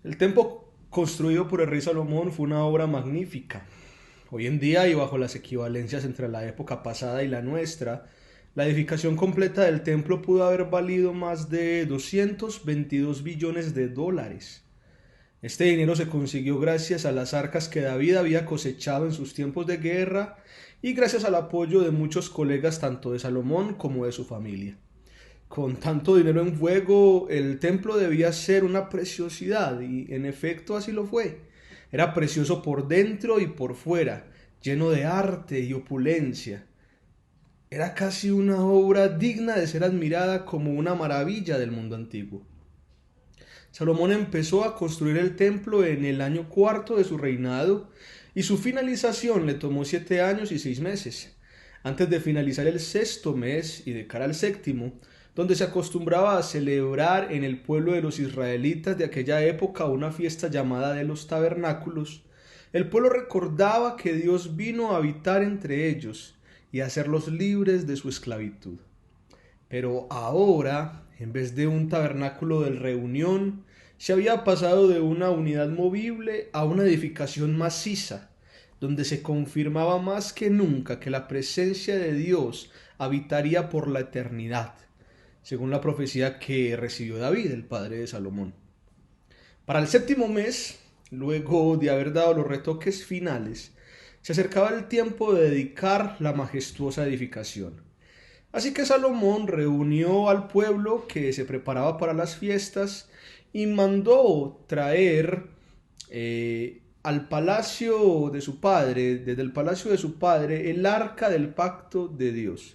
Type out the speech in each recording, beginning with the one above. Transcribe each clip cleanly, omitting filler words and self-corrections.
El templo construido por el rey Salomón fue una obra magnífica. Hoy en día y bajo las equivalencias entre la época pasada y la nuestra, la edificación completa del templo pudo haber valido más de 222 billones de dólares. Este dinero se consiguió gracias a las arcas que David había cosechado en sus tiempos de guerra y gracias al apoyo de muchos colegas tanto de Salomón como de su familia. Con tanto dinero en juego, el templo debía ser una preciosidad y en efecto así lo fue. Era precioso por dentro y por fuera, lleno de arte y opulencia. Era casi una obra digna de ser admirada como una maravilla del mundo antiguo. Salomón empezó a construir el templo en el año cuarto de su reinado y su finalización le tomó 7 años y 6 meses. Antes de finalizar el sexto mes y de cara al séptimo, donde se acostumbraba a celebrar en el pueblo de los israelitas de aquella época una fiesta llamada de los tabernáculos, el pueblo recordaba que Dios vino a habitar entre ellos y a hacerlos libres de su esclavitud. Pero ahora, en vez de un tabernáculo de reunión, se había pasado de una unidad movible a una edificación maciza, donde se confirmaba más que nunca que la presencia de Dios habitaría por la eternidad, según la profecía que recibió David, el padre de Salomón. Para el séptimo mes, luego de haber dado los retoques finales, se acercaba el tiempo de dedicar la majestuosa edificación. Así que Salomón reunió al pueblo que se preparaba para las fiestas y mandó traer al palacio de su padre, desde el palacio de su padre, el arca del pacto de Dios.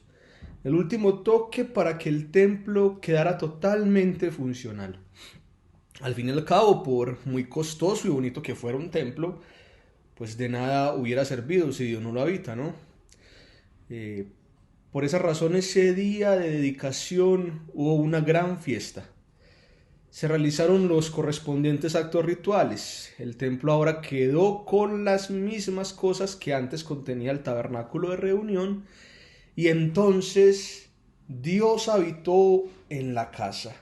El último toque para que el templo quedara totalmente funcional. Al fin y al cabo, por muy costoso y bonito que fuera un templo, pues de nada hubiera servido si Dios no lo habita, ¿no? Eh, por esa razón, ese día de dedicación hubo una gran fiesta. Se realizaron los correspondientes actos rituales. El templo ahora quedó con las mismas cosas que antes contenía el tabernáculo de reunión y entonces Dios habitó en la casa,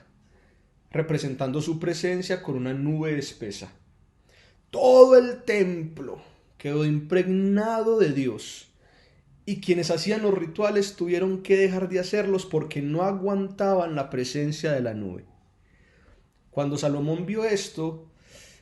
representando su presencia con una nube espesa. Todo el templo quedó impregnado de Dios y quienes hacían los rituales tuvieron que dejar de hacerlos porque no aguantaban la presencia de la nube. Cuando Salomón vio esto,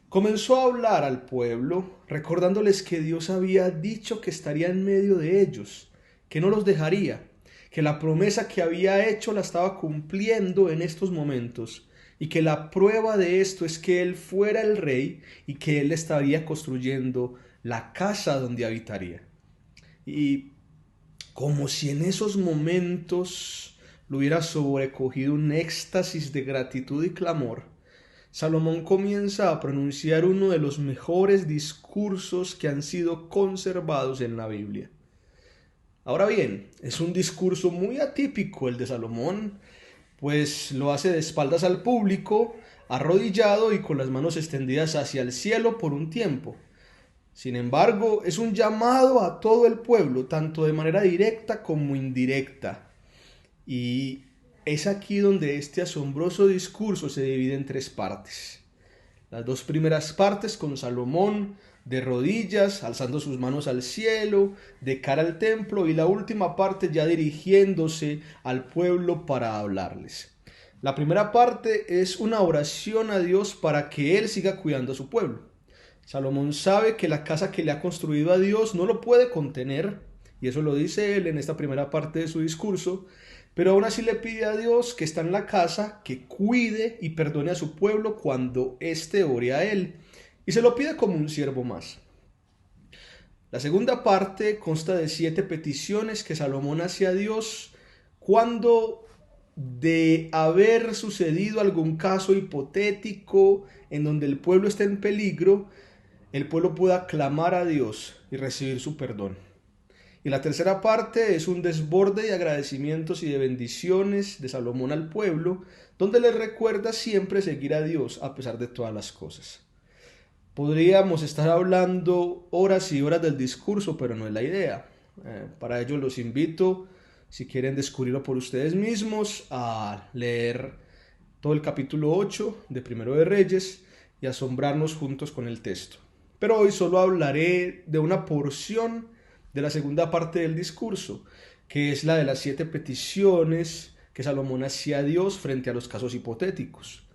comenzó a hablar al pueblo, recordándoles que Dios había dicho que estaría en medio de ellos, que no los dejaría, que la promesa que había hecho la estaba cumpliendo en estos momentos y que la prueba de esto es que él fuera el rey y que él estaría construyendo la casa donde habitaría. Y como si en esos momentos lo hubiera sobrecogido un éxtasis de gratitud y clamor, Salomón comienza a pronunciar uno de los mejores discursos que han sido conservados en la Biblia. Ahora bien, es un discurso muy atípico el de Salomón, pues lo hace de espaldas al público, arrodillado y con las manos extendidas hacia el cielo por un tiempo. Sin embargo, es un llamado a todo el pueblo, tanto de manera directa como indirecta. Y es aquí donde este asombroso discurso se divide en tres partes. Las dos primeras partes con Salomón de rodillas, alzando sus manos al cielo, de cara al templo, y la última parte ya dirigiéndose al pueblo para hablarles. La primera parte es una oración a Dios para que Él siga cuidando a su pueblo. Salomón sabe que la casa que le ha construido a Dios no lo puede contener, y eso lo dice él en esta primera parte de su discurso, pero aún así le pide a Dios que está en la casa, que cuide y perdone a su pueblo cuando éste ore a él, y se lo pide como un siervo más. La segunda parte consta de 7 peticiones que Salomón hace a Dios cuando de haber sucedido algún caso hipotético en donde el pueblo está en peligro, el pueblo pueda clamar a Dios y recibir su perdón. Y la tercera parte es un desborde de agradecimientos y de bendiciones de Salomón al pueblo, donde le recuerda siempre seguir a Dios a pesar de todas las cosas. Podríamos estar hablando horas y horas del discurso, pero no es la idea. Para ello los invito, si quieren descubrirlo por ustedes mismos, a leer todo el capítulo 8 de Primero de Reyes y asombrarnos juntos con el texto. Pero hoy solo hablaré de una porción de la segunda parte del discurso, que es la de las 7 peticiones que Salomón hacía a Dios frente a los casos hipotéticos.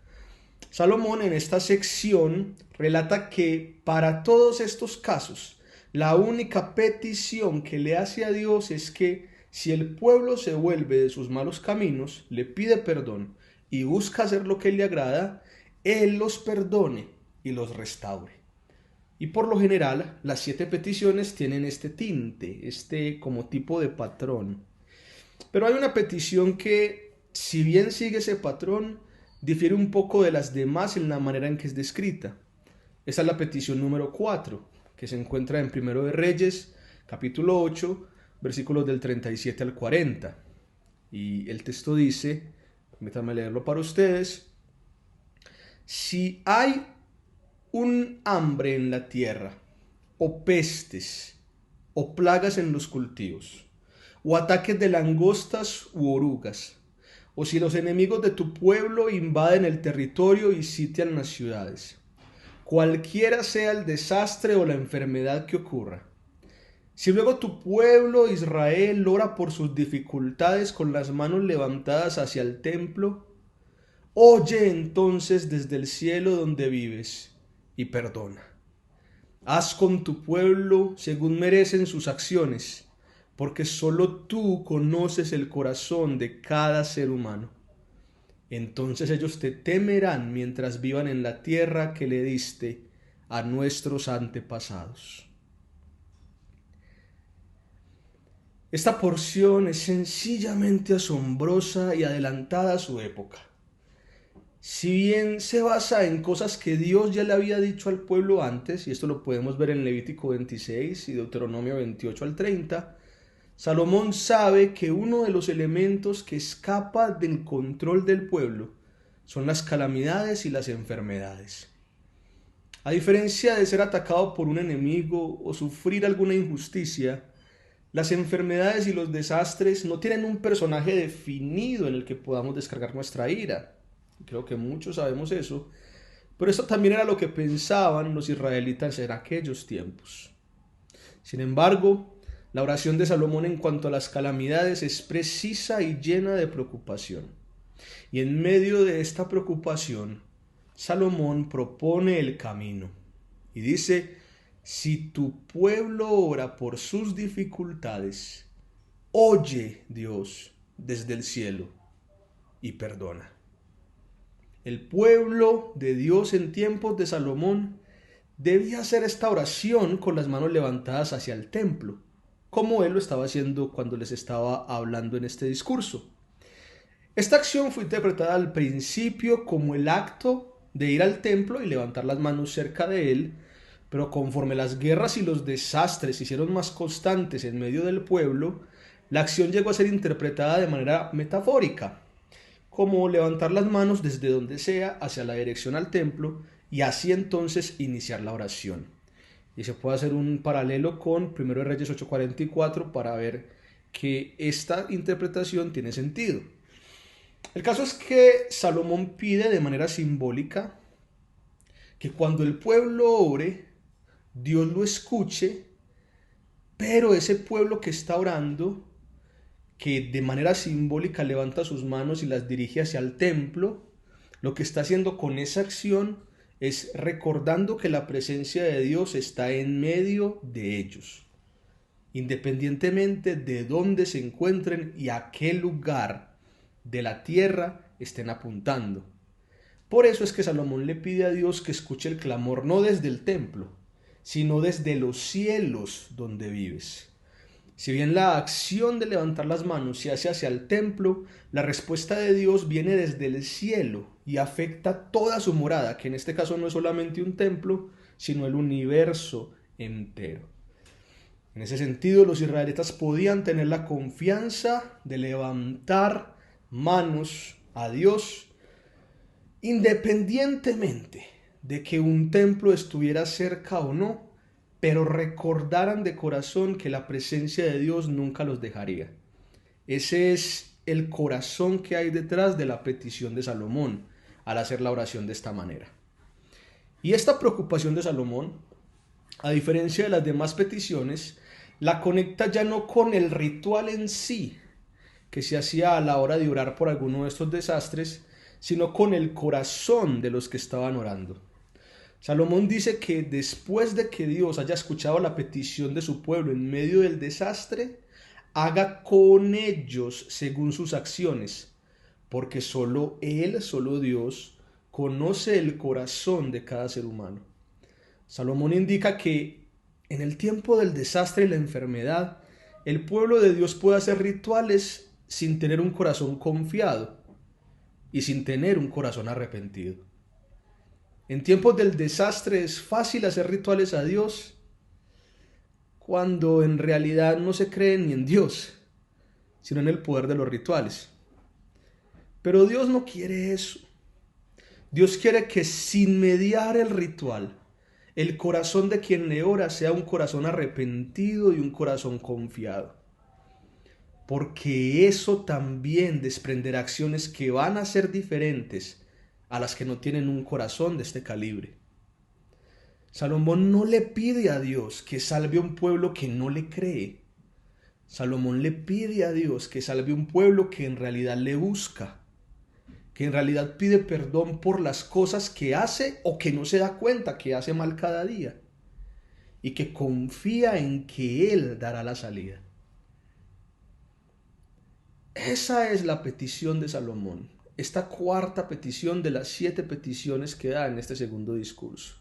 Salomón en esta sección relata que para todos estos casos, la única petición que le hace a Dios es que si el pueblo se vuelve de sus malos caminos, le pide perdón y busca hacer lo que le agrada, Él los perdone y los restaure. Y por lo general, las 7 peticiones tienen este tinte, este como tipo de patrón. Pero hay una petición que, si bien sigue ese patrón, difiere un poco de las demás en la manera en que es descrita. Esa es la petición número 4, que se encuentra en Primero de Reyes, capítulo 8, versículos del 37 al 40. Y el texto dice, permítanme leerlo para ustedes: si hay un hambre en la tierra, o pestes, o plagas en los cultivos, o ataques de langostas u orugas, o si los enemigos de tu pueblo invaden el territorio y sitian las ciudades, cualquiera sea el desastre o la enfermedad que ocurra, si luego tu pueblo Israel ora por sus dificultades con las manos levantadas hacia el templo, oye entonces desde el cielo donde vives y perdona. Haz con tu pueblo según merecen sus acciones, porque solo tú conoces el corazón de cada ser humano. Entonces ellos te temerán mientras vivan en la tierra que le diste a nuestros antepasados. Esta porción es sencillamente asombrosa y adelantada a su época. Si bien se basa en cosas que Dios ya le había dicho al pueblo antes, y esto lo podemos ver en Levítico 26 y Deuteronomio 28 al 30, Salomón sabe que uno de los elementos que escapa del control del pueblo son las calamidades y las enfermedades. A diferencia de ser atacado por un enemigo o sufrir alguna injusticia, las enfermedades y los desastres no tienen un personaje definido en el que podamos descargar nuestra ira. Creo que muchos sabemos eso, pero esto también era lo que pensaban los israelitas en aquellos tiempos. Sin embargo, la oración de Salomón en cuanto a las calamidades es precisa y llena de preocupación. Y en medio de esta preocupación, Salomón propone el camino y dice: si tu pueblo ora por sus dificultades, oye Dios desde el cielo y perdona. El pueblo de Dios en tiempos de Salomón debía hacer esta oración con las manos levantadas hacia el templo, como él lo estaba haciendo cuando les estaba hablando en este discurso. Esta acción fue interpretada al principio como el acto de ir al templo y levantar las manos cerca de él, pero conforme las guerras y los desastres se hicieron más constantes en medio del pueblo, la acción llegó a ser interpretada de manera metafórica, como levantar las manos desde donde sea hacia la dirección al templo y así entonces iniciar la oración. Y se puede hacer un paralelo con 1 Reyes 8:44 para ver que esta interpretación tiene sentido. El caso es que Salomón pide de manera simbólica que cuando el pueblo ore, Dios lo escuche, pero ese pueblo que está orando, que de manera simbólica levanta sus manos y las dirige hacia el templo, lo que está haciendo con esa acción es recordando que la presencia de Dios está en medio de ellos, independientemente de dónde se encuentren y a qué lugar de la tierra estén apuntando. Por eso es que Salomón le pide a Dios que escuche el clamor no desde el templo, sino desde los cielos donde vives. Si bien la acción de levantar las manos se hace hacia el templo, la respuesta de Dios viene desde el cielo y afecta toda su morada, que en este caso no es solamente un templo, sino el universo entero. En ese sentido, los israelitas podían tener la confianza de levantar manos a Dios independientemente de que un templo estuviera cerca o no, pero recordaran de corazón que la presencia de Dios nunca los dejaría. Ese es el corazón que hay detrás de la petición de Salomón al hacer la oración de esta manera. Y esta preocupación de Salomón, a diferencia de las demás peticiones, la conecta ya no con el ritual en sí, que se hacía a la hora de orar por alguno de estos desastres, sino con el corazón de los que estaban orando. Salomón dice que después de que Dios haya escuchado la petición de su pueblo en medio del desastre, haga con ellos según sus acciones, porque solo Él, solo Dios, conoce el corazón de cada ser humano. Salomón indica que en el tiempo del desastre y la enfermedad, el pueblo de Dios puede hacer rituales sin tener un corazón confiado y sin tener un corazón arrepentido. En tiempos del desastre es fácil hacer rituales a Dios cuando en realidad no se cree ni en Dios, sino en el poder de los rituales. Pero Dios no quiere eso. Dios quiere que sin mediar el ritual, el corazón de quien le ora sea un corazón arrepentido y un corazón confiado. Porque eso también desprenderá acciones que van a ser diferentes a las que no tienen un corazón de este calibre. Salomón no le pide a Dios que salve a un pueblo que no le cree. Salomón le pide a Dios que salve a un pueblo que en realidad le busca, que en realidad pide perdón por las cosas que hace o que no se da cuenta que hace mal cada día, y que confía en que Él dará la salida. Esa es la petición de Salomón, esta cuarta petición de las 7 peticiones que da en este segundo discurso.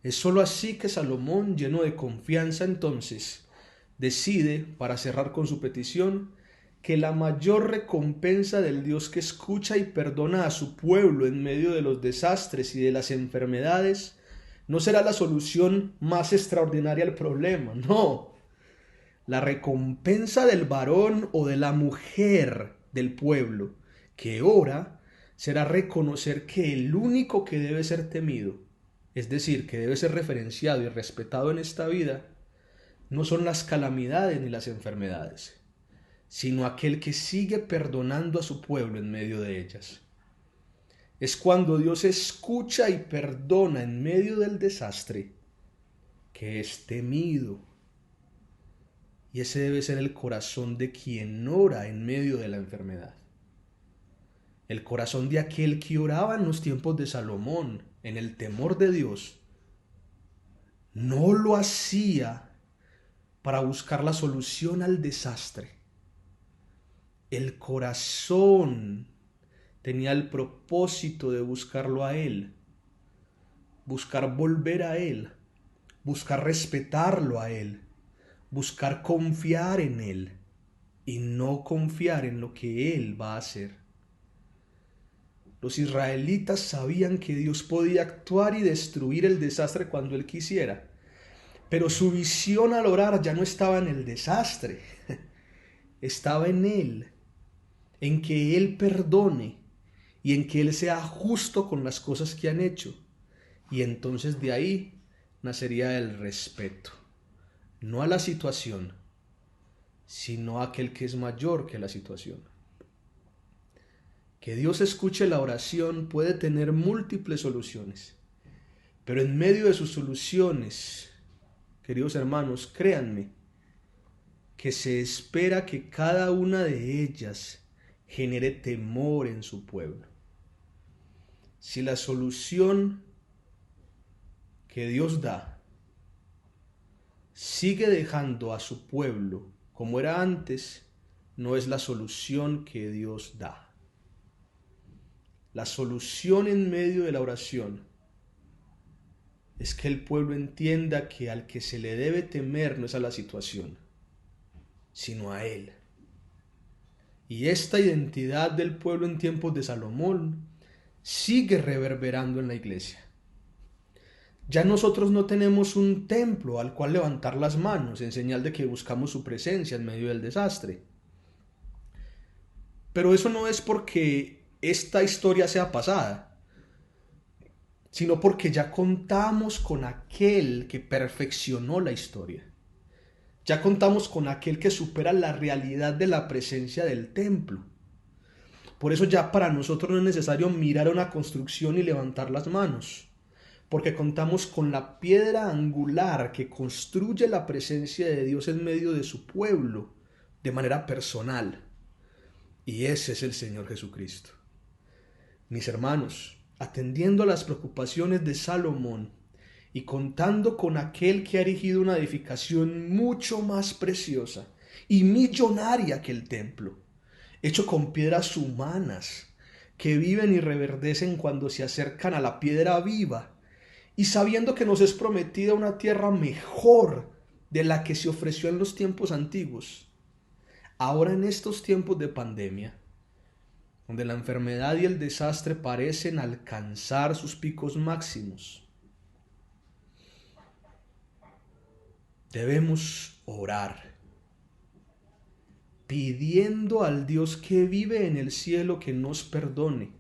Es sólo así que Salomón, lleno de confianza entonces, decide, para cerrar con su petición, que la mayor recompensa del Dios que escucha y perdona a su pueblo en medio de los desastres y de las enfermedades no será la solución más extraordinaria al problema, no. La recompensa del varón o de la mujer del pueblo que ora será reconocer que el único que debe ser temido, es decir, que debe ser reverenciado y respetado en esta vida, no son las calamidades ni las enfermedades, sino aquel que sigue perdonando a su pueblo en medio de ellas. Es cuando Dios escucha y perdona en medio del desastre que es temido. Y ese debe ser el corazón de quien ora en medio de la enfermedad. El corazón de aquel que oraba en los tiempos de Salomón, en el temor de Dios, no lo hacía para buscar la solución al desastre. El corazón tenía el propósito de buscarlo a Él, buscar volver a Él, buscar respetarlo a Él, buscar confiar en Él y no confiar en lo que Él va a hacer. Los israelitas sabían que Dios podía actuar y destruir el desastre cuando Él quisiera, pero su visión al orar ya no estaba en el desastre, estaba en Él, en que Él perdone y en que Él sea justo con las cosas que han hecho. Y entonces de ahí nacería el respeto, no a la situación, sino a aquel que es mayor que la situación. Que Dios escuche la oración puede tener múltiples soluciones, pero en medio de sus soluciones, queridos hermanos, créanme, que se espera que cada una de ellas genere temor en su pueblo. Si la solución que Dios da sigue dejando a su pueblo como era antes, no es la solución que Dios da. La solución en medio de la oración es que el pueblo entienda que al que se le debe temer no es a la situación, sino a Él. Y esta identidad del pueblo en tiempos de Salomón sigue reverberando en la iglesia. Ya nosotros no tenemos un templo al cual levantar las manos en señal de que buscamos su presencia en medio del desastre. Pero eso no es porque esta historia sea pasada, sino porque ya contamos con aquel que perfeccionó la historia. Ya contamos con aquel que supera la realidad de la presencia del templo. Por eso ya para nosotros no es necesario mirar a una construcción y levantar las manos. porque contamos con la piedra angular que construye la presencia de Dios en medio de su pueblo de manera personal. Y ese es el Señor Jesucristo. Mis hermanos, atendiendo a las preocupaciones de Salomón y contando con aquel que ha erigido una edificación mucho más preciosa y millonaria que el templo, hecho con piedras humanas que viven y reverdecen cuando se acercan a la piedra viva, y sabiendo que nos es prometida una tierra mejor de la que se ofreció en los tiempos antiguos, ahora en estos tiempos de pandemia, donde la enfermedad y el desastre parecen alcanzar sus picos máximos, debemos orar, pidiendo al Dios que vive en el cielo que nos perdone,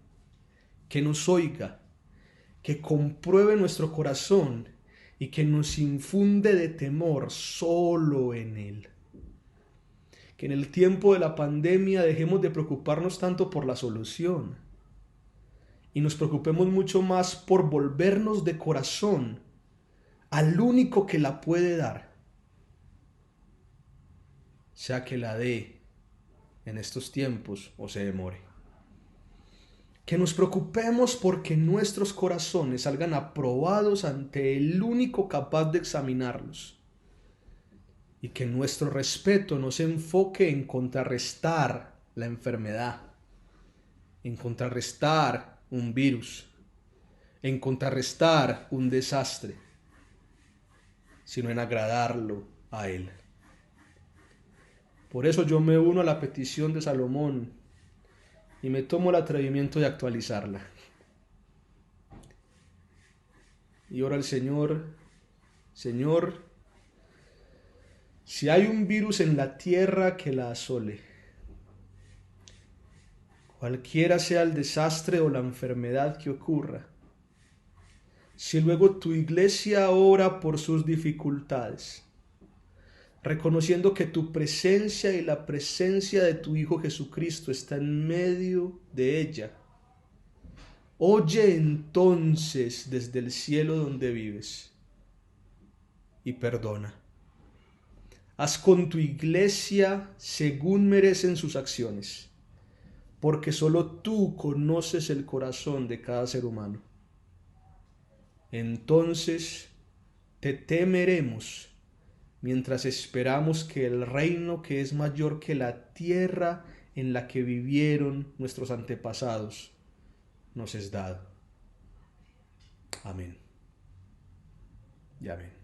que nos oiga, que compruebe nuestro corazón y que nos infunde de temor solo en Él. Que en el tiempo de la pandemia dejemos de preocuparnos tanto por la solución y nos preocupemos mucho más por volvernos de corazón al único que la puede dar, sea que la dé en estos tiempos o se demore. Que nos preocupemos porque nuestros corazones salgan aprobados ante el único capaz de examinarlos, y que nuestro respeto no se enfoque en contrarrestar la enfermedad, en contrarrestar un virus, en contrarrestar un desastre, sino en agradarlo a Él. Por eso yo me uno a la petición de Salomón y me tomo el atrevimiento de actualizarla. Y oro al Señor: Señor, si hay un virus en la tierra que la asole, cualquiera sea el desastre o la enfermedad que ocurra, si luego tu iglesia ora por sus dificultades, reconociendo que tu presencia y la presencia de tu Hijo Jesucristo está en medio de ella, oye entonces desde el cielo donde vives y perdona. Haz con tu iglesia según merecen sus acciones, porque solo tú conoces el corazón de cada ser humano. Entonces te temeremos mientras esperamos que el reino que es mayor que la tierra en la que vivieron nuestros antepasados nos es dado. Amén. Y amén.